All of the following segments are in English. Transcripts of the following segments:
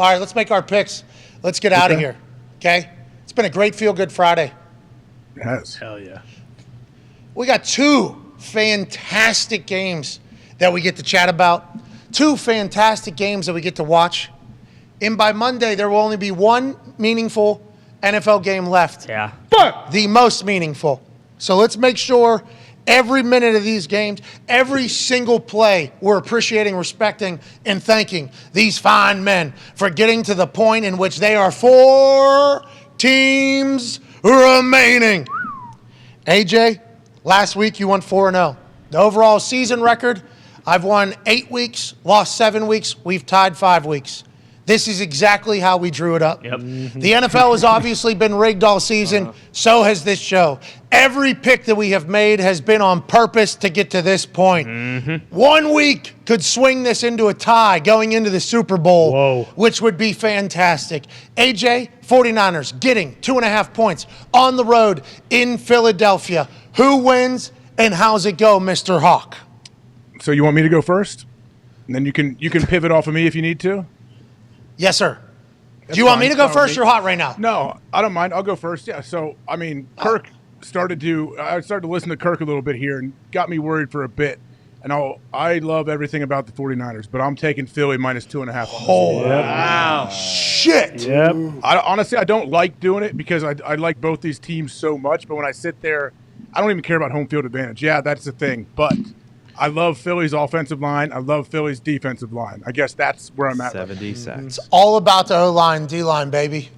All right, let's make our picks. Let's get out of here, okay? It's been a great feel-good Friday. It has. Hell yeah. We got two fantastic games that we get to chat about, two fantastic games that we get to watch. And by Monday, there will only be one meaningful NFL game left. Yeah. But the most meaningful. So let's make sure every minute of these games, every single play, we're appreciating, respecting, and thanking these fine men for getting to the point in which they are 4 teams remaining. AJ, last week you won 4-0. The overall season record, I've won 8 weeks, lost 7 weeks. We've tied 5 weeks. This is exactly how we drew it up. Yep. The NFL has obviously been rigged all season. So has this show. Every pick that we have made has been on purpose to get to this point. 1 week could swing this into a tie going into the Super Bowl, which would be fantastic. AJ, 49ers getting 2.5 points on the road in Philadelphia. Who wins and how's it go, Mr. Hawk? So you want me to go first? And then you can pivot off of me if you need to? Yes, sir. That's Do you want me fine. to go Fine first? with You're hot right now. No, I don't mind. I'll go first. Yeah. So, I mean, Kirk I started to listen to Kirk a little bit here and got me worried for a bit. And I love everything about the 49ers, but I'm taking Philly minus 2.5. Oh, Wow. shit. Yep. Honestly, I don't like doing it because I like both these teams so much. But when I sit there, I don't even care about home field advantage. Yeah, that's the thing. But I love Philly's offensive line. I love Philly's defensive line. I guess that's where I'm at. 70 sacks. It's all about the O-line, D-line, baby.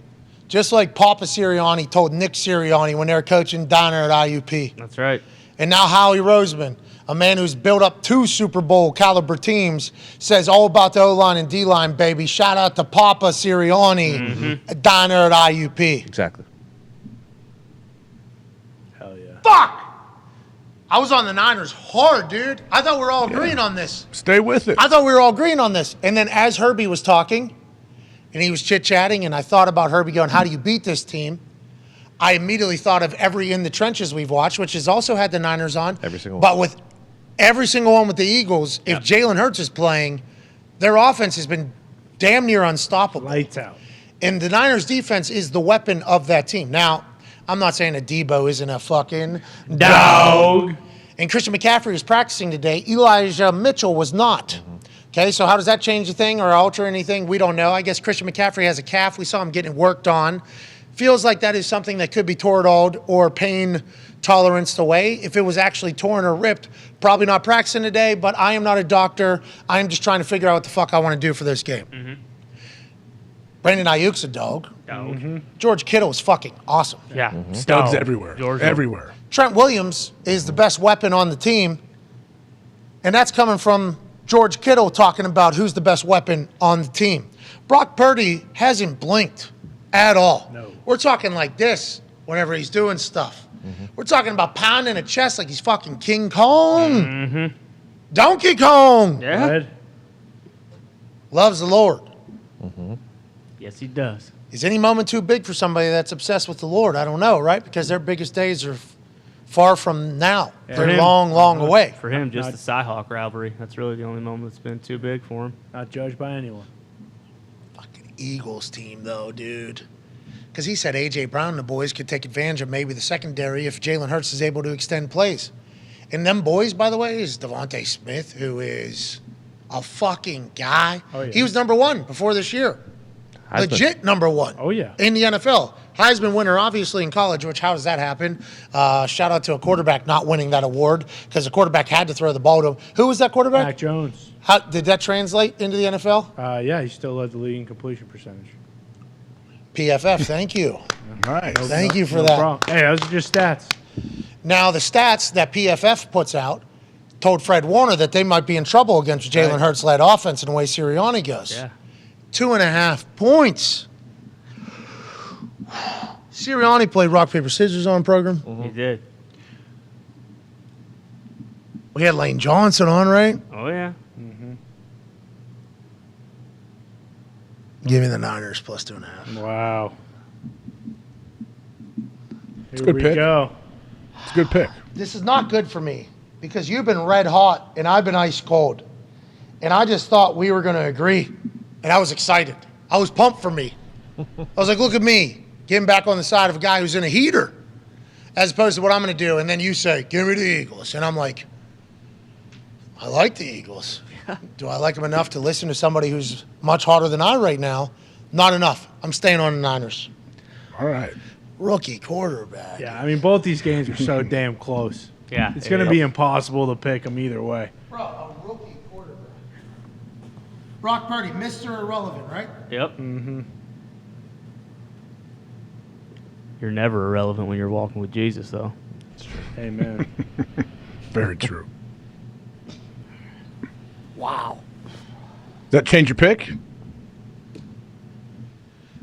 Just like Papa Sirianni told Nick Sirianni when they were coaching Diner at IUP. That's right. And now Howie Roseman, a man who's built up 2 Super Bowl caliber teams, says all about the O-line and D-line, baby. Shout out to Papa Sirianni, Diner at IUP. Exactly. Hell yeah. Fuck! I was on the Niners hard, dude. I thought we were all agreeing on this. Stay with it. I thought we were all agreeing on this. And then as Herbie was talking, and he was chit-chatting, and I thought about Herbie going, how do you beat this team? I immediately thought of every In the Trenches we've watched, which has also had the Niners on. Every single But one. with every single one with the Eagles, if Jalen Hurts is playing, their offense has been damn near unstoppable. Lights out. And the Niners defense is the weapon of that team. Now, I'm not saying that Debo isn't a fucking dog. And Christian McCaffrey was practicing today. Elijah Mitchell was not. Okay, so how does that change the thing or alter anything? We don't know. I guess Christian McCaffrey has a calf. We saw him getting worked on. Feels like that is something that could be toradoled or pain toleranced away. If it was actually torn or ripped, probably not practicing today, but I am not a doctor. I am just trying to figure out what the fuck I want to do for this game. Brandon Ayuk's a dog. George Kittle is fucking awesome. Yeah. Studs Dog. everywhere. Georgia. Everywhere. Trent Williams is the best weapon on the team, and that's coming from George Kittle talking about who's the best weapon on the team. Brock Purdy hasn't blinked at all. No. We're talking like this whenever he's doing stuff. We're talking about pounding a chest like he's fucking King Kong. Donkey Kong. Yeah. Red. Loves the Lord. Yes, he does. Is any moment too big for somebody that's obsessed with the Lord? I don't know, right? Because their biggest days are far from now. For They're him. long, long away. For him, just Not- the Cy-Hawk rivalry. That's really the only moment that's been too big for him. Not judged by anyone. Fucking Eagles team, though, dude. Because he said A.J. Brown and the boys could take advantage of maybe the secondary if Jalen Hurts is able to extend plays. And them boys, by the way, is Devontae Smith, who is a fucking guy. Oh, yeah. He was number 1 before this year. Heisman. Legit number 1. Oh, yeah. In the NFL. Heisman winner, obviously, in college, which how does that happen? Shout out to a quarterback not winning that award because the quarterback had to throw the ball to him. Who was that quarterback? Mac Jones. How, did that translate into the NFL? Yeah, he still led the league in completion percentage. PFF, thank you. Nice. Thank you for No that. problem. Hey, those are just stats. Now, the stats that PFF puts out told Fred Warner that they might be in trouble against Jalen Hurts-led offense and the way Sirianni goes. Yeah. 2.5 points. Sirianni played rock, paper, scissors on program. He did. We had Lane Johnson on, right? Oh, yeah. Give me the Niners plus 2.5. Wow. Here a good we pick. go. It's a good pick. This is not good for me because you've been red hot and I've been ice cold. And I just thought we were going to agree. And I was excited. I was pumped for me. I was like, look at me, getting back on the side of a guy who's in a heater, as opposed to what I'm going to do. And then you say, give me the Eagles. And I'm like, I like the Eagles. Do I like them enough to listen to somebody who's much harder than I right now? Not enough. I'm staying on the Niners. All right. Rookie quarterback. Yeah, I mean, both these games are so damn close. Yeah. It's going to be impossible to pick them either way. Bro, a rookie quarterback. Brock Purdy, Mr. Irrelevant, right? Yep. Mm-hmm. You're never irrelevant when you're walking with Jesus, though. Amen. Very true. Wow. Does that change your pick? I'm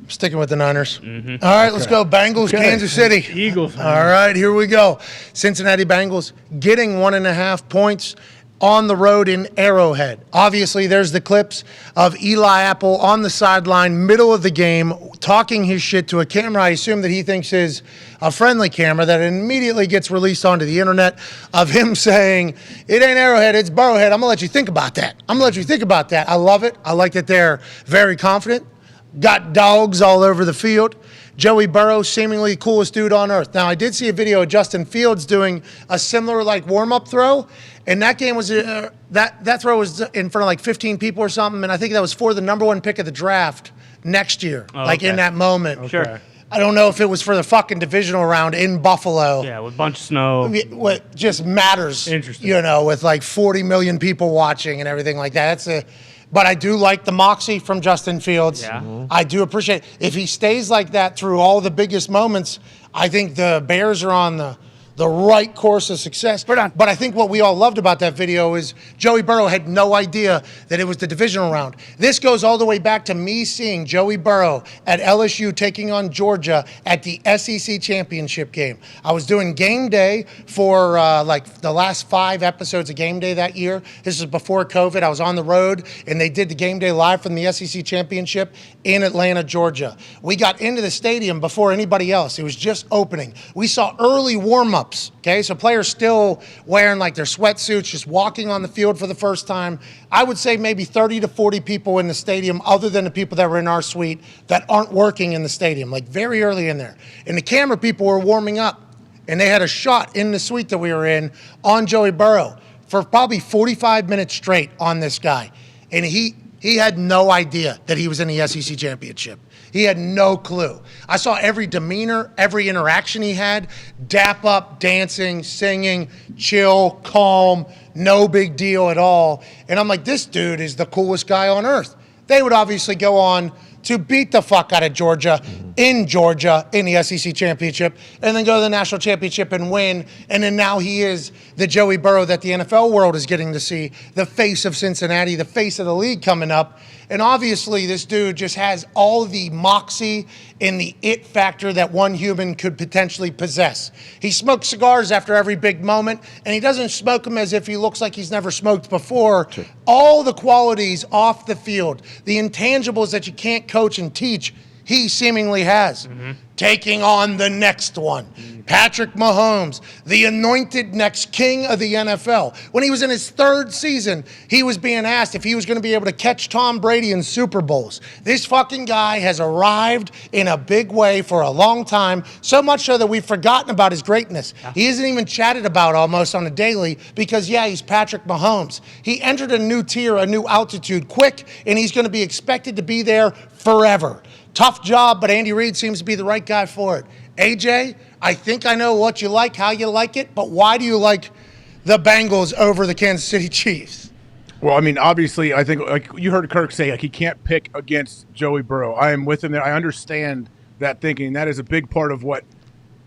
sticking with the Niners. Mm-hmm. All right, let's go. Bengals, Kansas City. Eagles. All right, here we go. Cincinnati Bengals getting 1.5 points on the road in Arrowhead. Obviously, there's the clips of Eli Apple on the sideline, middle of the game, talking his shit to a camera I assume that he thinks is a friendly camera, that immediately gets released onto the internet, of him saying, it ain't Arrowhead, it's Burrowhead. I'm going to let you think about that. I love it. I like that they're very confident. Got dogs all over the field. Joey Burrow, seemingly the coolest dude on earth. Now, I did see a video of Justin Fields doing a similar warm-up throw, and that game was that throw was in front of 15 people or something, and I think that was for the number 1 pick of the draft next year, in that moment. Okay. Sure. I don't know if it was for the fucking divisional round in Buffalo. Yeah, with a bunch of snow. What just matters, Interesting. with 40 million people watching and everything like that. But I do like the moxie from Justin Fields. Yeah. Mhm. I do appreciate it. If he stays like that through all the biggest moments, I think the Bears are on the right course of success. But I think what we all loved about that video is Joey Burrow had no idea that it was the divisional round. This goes all the way back to me seeing Joey Burrow at LSU taking on Georgia at the SEC championship game. I was doing game day for the last 5 episodes of game day that year. This was before COVID. I was on the road and they did the game day live from the SEC championship in Atlanta, Georgia. We got into the stadium before anybody else. It was just opening. We saw early warm-up. Okay, so players still wearing their sweatsuits, just walking on the field for the first time. I would say maybe 30 to 40 people in the stadium, other than the people that were in our suite that aren't working in the stadium, very early in there. And the camera people were warming up, and they had a shot in the suite that we were in on Joey Burrow for probably 45 minutes straight on this guy. And he had no idea that he was in the SEC championship. He had no clue. I saw every demeanor, every interaction he had, dap up, dancing, singing, chill, calm, no big deal at all. And I'm like, this dude is the coolest guy on earth. They would obviously go on to beat the fuck out of Georgia in the SEC championship, and then go to the national championship and win. And then now he is the Joey Burrow that the NFL world is getting to see, the face of Cincinnati, the face of the league coming up. And obviously this dude just has all the moxie and the it factor that one human could potentially possess. He smokes cigars after every big moment, and he doesn't smoke them as if he looks like he's never smoked before. Sure. All the qualities off the field, the intangibles that you can't coach and teach, he seemingly has. Mm-hmm. Taking on the next one, Patrick Mahomes, the anointed next king of the NFL. When he was in his 3rd season, he was being asked if he was going to be able to catch Tom Brady in Super Bowls. This fucking guy has arrived in a big way for a long time, so much so that we've forgotten about his greatness. Yeah. He isn't even chatted about almost on a daily because, he's Patrick Mahomes. He entered a new tier, a new altitude quick, and he's going to be expected to be there forever. Tough job, but Andy Reid seems to be the right guy for it. AJ, I think I know what you like, how you like it, but why do you like the Bengals over the Kansas City Chiefs? Well, I mean, obviously, I think you heard Kirk say he can't pick against Joey Burrow. I am with him there. I understand that thinking. That is a big part of what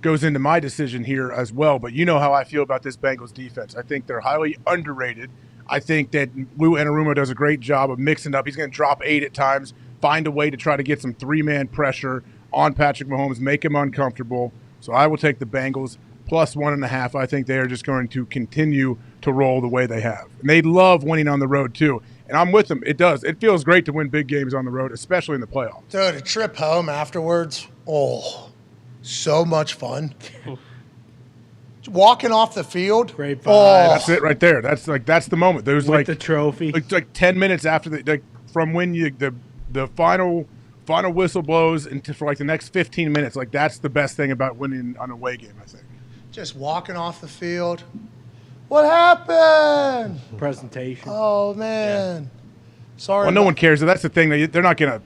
goes into my decision here as well. But you know how I feel about this Bengals defense. I think they're highly underrated. I think that Lou Anarumo does a great job of mixing up. He's going to drop 8 at times, find a way to try to get some 3-man pressure on Patrick Mahomes, make him uncomfortable. So I will take the Bengals plus 1.5. I think they are just going to continue to roll the way they have. And they love winning on the road, too. And I'm with them. It does. It feels great to win big games on the road, especially in the playoffs. Dude, a trip home afterwards, so much fun. Walking off the field. Great vibe. That's it right there. That's the moment. There's With the trophy. Like 10 minutes after from when the final final whistle blows for like the next 15 minutes. Like that's the best thing about winning an away game, I think. Just walking off the field. What happened? Presentation. Oh man. Sorry. Well, no about- one cares. They're not gonna.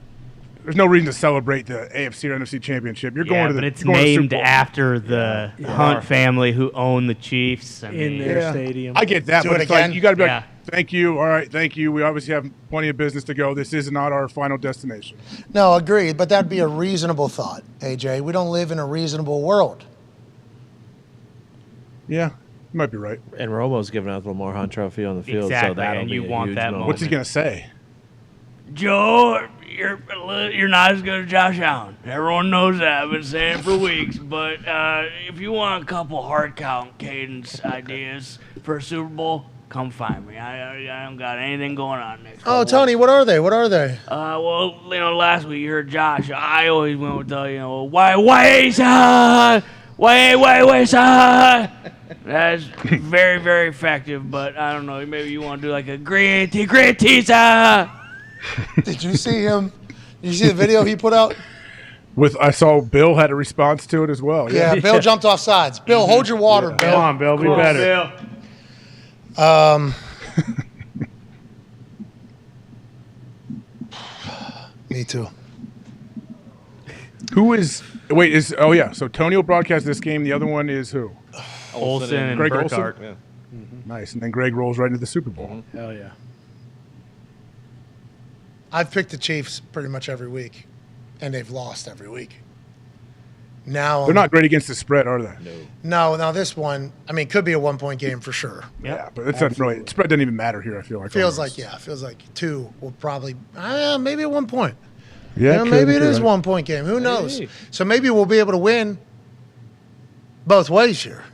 There's no reason to celebrate the AFC or NFC championship. You're going to the. but it's you're going to the Super named Bowl. after the Hunt family who own the Chiefs. I In mean, their Yeah. stadium. I get that, Do but it it's like again? you got to be like, Yeah. thank you. All right, thank you. We obviously have plenty of business to go. This is not our final destination. No, agreed, but that'd be a reasonable thought, AJ. We don't live in a reasonable world. Yeah, you might be right. And Romo's giving out the Lamar Hunt Trophy on the field, so Exactly, that'll and be you a want huge that moment. What's he gonna say? Joe, you're not as good as Josh Allen. Everyone knows that. I've been saying it for weeks. But if you want a couple hard count cadence ideas for a Super Bowl, come find me. I don't got anything going on next. Oh, couple Tony, what are they? What are they? well, last week you heard Josh. I always went with the, why, son? Wait, son. That's very, very effective. But I don't know. Maybe you want to do like a gritty, son. Did you see him? Did you see the video he put out? I saw Bill had a response to it as well. Yeah, Bill jumped off sides. Bill, hold your water, Bill. Come on, Bill. Be better. Me too. Who is? Wait, is? Oh yeah. So Tony will broadcast this game. The other one is who? Olsen and Greg Olsen? Burkhardt. Yeah. Nice. And then Greg rolls right into the Super Bowl. Hell yeah. I've picked the Chiefs pretty much every week, and they've lost every week. Now They're not great against the spread, are they? No, now this one, I mean, could be a 1 point game for sure. Yeah, but it's not really. Spread doesn't even matter here. I feel like. Feels almost. like feels like two will probably maybe at 1 point. Yeah, Yeah, maybe it is 1 point game. Who knows? So maybe we'll be able to win both ways here.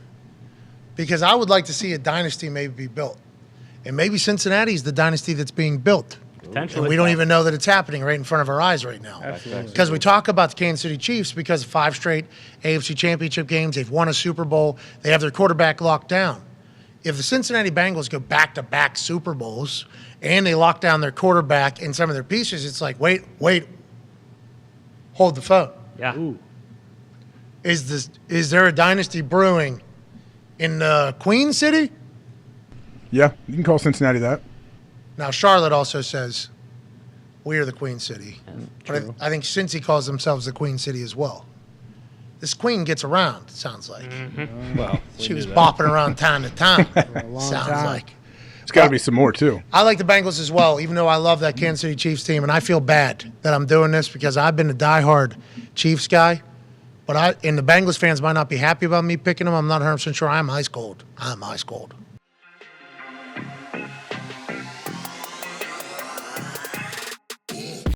Because I would like to see a dynasty maybe be built. And maybe Cincinnati's the dynasty that's being built. Potentially. And we don't even know that it's happening right in front of our eyes right now. Because we talk about the Kansas City Chiefs because of 5 straight AFC Championship games. They've won a Super Bowl. They have their quarterback locked down. If the Cincinnati Bengals go back-to-back Super Bowls and they lock down their quarterback and some of their pieces, it's like, wait, hold the phone. Yeah. Is there a dynasty brewing in Queen City? Yeah, you can call Cincinnati that. Now, Charlotte also says, we are the Queen City. But I think Cincy calls themselves the Queen City as well. This queen gets around, it sounds like. Well, She was bopping around town to town, sounds time. like. It's got to be some more too. I like the Bengals as well, even though I love that Kansas City Chiefs team. And I feel bad that I'm doing this because I've been a diehard Chiefs guy. But the Bengals fans might not be happy about me picking them. I'm not 100% sure. I'm ice cold.